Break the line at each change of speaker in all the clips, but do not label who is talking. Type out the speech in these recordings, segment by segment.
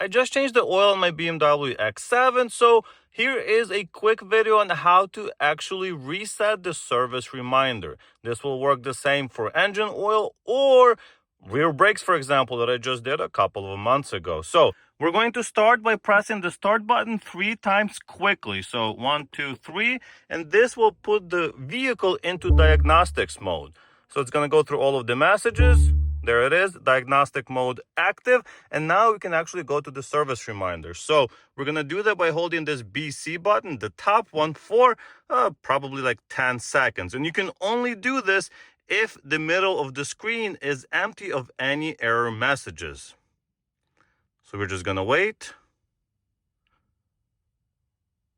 I just changed the oil on my BMW X7, so here is a quick video on how to actually reset the service reminder. This will work the same for engine oil or rear brakes, for example, that I just did a couple of months ago. So we're going to start by pressing the start button 3 times quickly. So 1, 2, 3, and this will put the vehicle into diagnostics mode. So it's going to go through all of the messages. There it is, diagnostic mode active. And now we can actually go to the service reminder. So we're going to do that by holding this BC button, the top one, for probably like 10 seconds. And you can only do this if the middle of the screen is empty of any error messages. So we're just going to wait.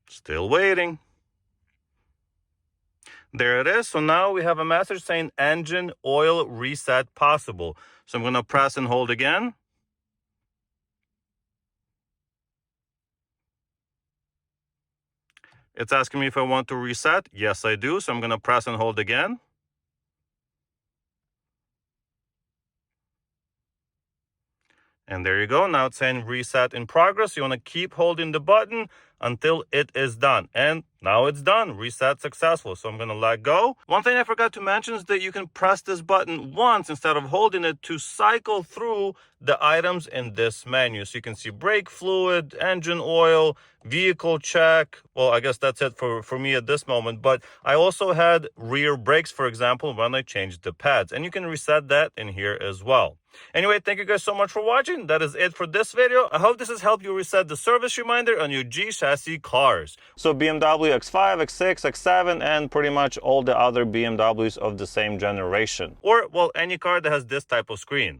Still waiting. There it is. So now we have a message saying engine oil reset possible. So I'm going to press and hold again. It's asking me if I want to reset. Yes, I do. So I'm going to press and hold again. And there you go. Now it's saying reset in progress. You want to keep holding the button until it is done. And now it's done. Reset successful. So I'm going to let go. One thing I forgot to mention is that you can press this button once instead of holding it to cycle through the items in this menu. So you can see brake fluid, engine oil, vehicle check. Well, I guess that's it for me at this moment. But I also had rear brakes, for example, when I changed the pads. And you can reset that in here as well. Anyway, thank you guys so much for watching. That is it for this video. I hope this has helped you reset the service reminder on your G chassis cars. So BMW X5, X6, X7, and pretty much all the other BMWs of the same generation. Or, well, any car that has this type of screen.